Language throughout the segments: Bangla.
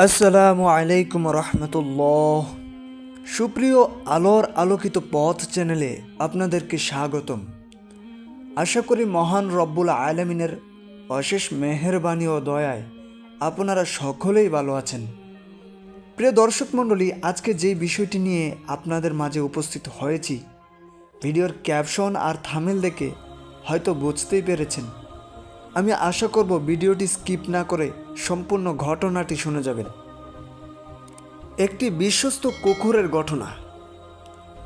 আসসালামু আলাইকুম রহমতুল্লাহ। সুপ্রিয় আলোর আলোকিত পথ চ্যানেলে আপনাদেরকে স্বাগতম। আশা করি মহান রব্বুল আলামিনের অশেষ মেহেরবানি ও দয়ায় আপনারা সকলেই ভালো আছেন। প্রিয় দর্শক মণ্ডলী, আজকে যে বিষয়টি নিয়ে আপনাদের মাঝে উপস্থিত হয়েছি, ভিডিওর ক্যাপশন আর থাম্বনেল দেখে হয়তো বুঝতেই পেরেছেন। আমি আশা করব ভিডিওটি স্কিপ না করে সম্পূর্ণ ঘটনাটি শুনে যাবেন। একটি বিশ্বস্ত কুকুরের ঘটনা।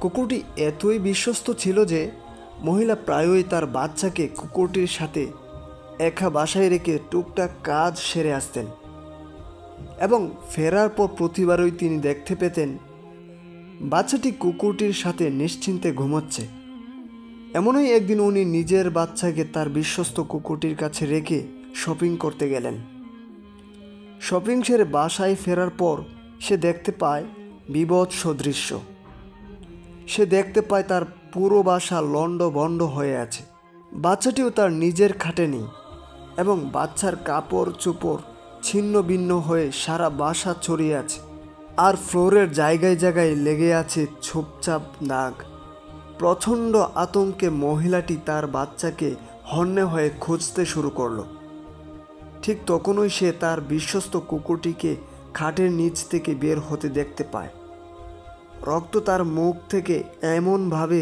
কুকুরটি এতই বিশ্বস্ত ছিল যে মহিলা প্রায়ই তার বাচ্চাকে কুকুরটির সাথে একা বাসায় রেখে টুকটাক কাজ সেরে আসতেন এবং ফেরার পর প্রতিবারই তিনি দেখতে পেতেন বাচ্চাটি কুকুরটির সাথে নিশ্চিন্তে ঘুমাচ্ছে। এমনই একদিন উনি নিজের বাচ্চাকে তার বিশ্বস্ত কুকুরটির কাছে রেখে শপিং করতে গেলেন। শপিং সেরে বাসায় ফেরার পর সে দেখতে পায় বীভৎস দৃশ্য। সে দেখতে পায় তার পুরো বাসা লণ্ডভণ্ড হয়ে আছে। বাচ্চাটিও তার নিজের খাটে নেই এবং বাচ্চার কাপড় চোপড় ছিন্ন ভিন্ন হয়ে সারা বাসা ছড়িয়ে আছে, আর ফ্লোরের জায়গায় জায়গায় লেগে আছে ছোপছাপ দাগ। প্রচণ্ড আতঙ্কে মহিলাটি তার বাচ্চাকে হন্যে হয়ে খুঁজতে শুরু করলো। ঠিক তখনই সে তার বিশ্বস্ত কুকুরটিকে খাটের নিচ থেকে বের হতে দেখতে পায়। রক্ত তার মুখ থেকে এমনভাবে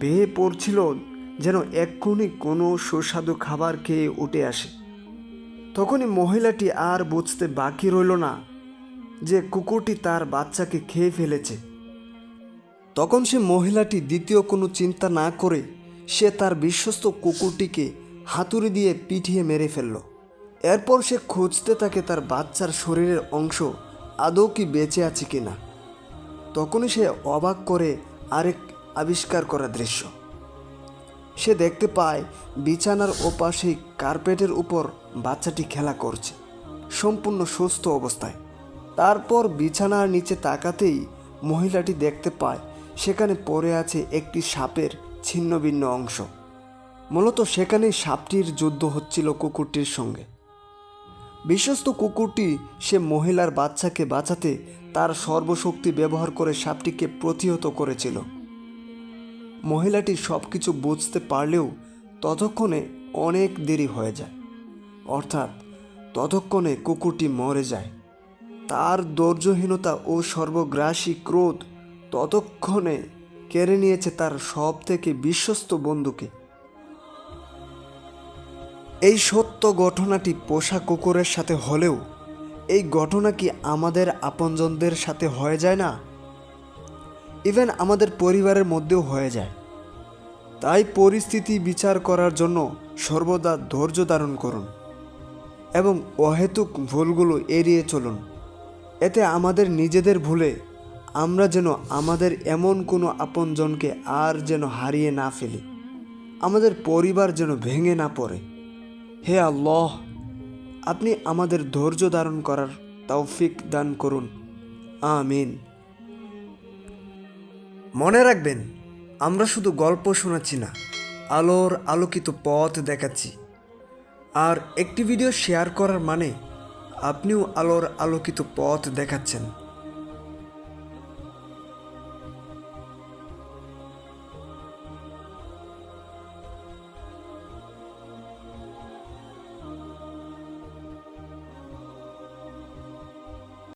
বেয়ে পড়ছিল যেন এক্ষুনি কোনো সুস্বাদু খাবার খেয়ে উঠে আসে। তখনই মহিলাটি আর বুঝতে বাকি রইল না যে কুকুরটি তার বাচ্চাকে খেয়ে ফেলেছে। তখন সে মহিলাটি দ্বিতীয় কোনো চিন্তা না করে সে তার বিশ্বস্ত কুকুরটিকে হাতুড়ি দিয়ে পিটিয়ে মেরে ফেলল। এরপর সে খুঁজতে থাকে তার বাচ্চার শরীরের অংশ আদৌ কি বেঁচে আছে কিনা। তখনই সে অবাক করে আরেক আবিষ্কার করা দৃশ্য। সে দেখতে পায় বিছানার ওপাশেই কার্পেটের উপর বাচ্চাটি খেলা করছে, সম্পূর্ণ সুস্থ অবস্থায়। তারপর বিছানার নিচে তাকাতেই মহিলাটি দেখতে পায় সেখানে পড়ে আছে একটি সাপের ছিন্নভিন্ন অংশ। মূলত সেখানেই সাপটির যুদ্ধ হচ্ছিল কুকুরটির সঙ্গে। বিশ্বস্ত কুকুরটি সে মহিলার বাচ্চাকে বাঁচাতে তার সর্বশক্তি ব্যবহার করে সাপটিকে প্রতিহত করেছিল। মহিলাটি সব কিছু বুঝতে পারলেও ততক্ষণে অনেক দেরি হয়ে যায়, অর্থাৎ ততক্ষণে কুকুরটি মরে যায়। তার ধৈর্যহীনতা ও সর্বগ্রাসী ক্রোধ ততক্ষণে কেড়ে নিয়েছে তার সব থেকে বিশ্বস্ত বন্ধুকে। এই সত্য ঘটনাটি পোষা কুকুরের সাথে হলেও এই ঘটনা কি আমাদের আপনজনদের সাথে হয়ে যায় না? ইভেন আমাদের পরিবারের মধ্যেও হয়ে যায়। তাই পরিস্থিতি বিচার করার জন্য সর্বদা ধৈর্য ধারণ করুন এবং অহেতুক ভুলগুলো এড়িয়ে চলুন। এতে আমাদের নিজেদের ভুলে আমরা যেন আমাদের এমন কোনো আপনজনকে আর যেন হারিয়ে না ফেলি, আমাদের পরিবার যেন ভেঙে না পড়ে। হে আল্লাহ, আপনি আমাদের ধৈর্য ধারণ করার তৌফিক দান করুন, আমিন। মনে রাখবেন, আমরা শুধু গল্প শোনাচ্ছি না, আলোর আলোকিত পথ দেখাচ্ছি। আর একটি ভিডিও শেয়ার করার মানে আপনিও আলোর আলোকিত পথ দেখাচ্ছেন।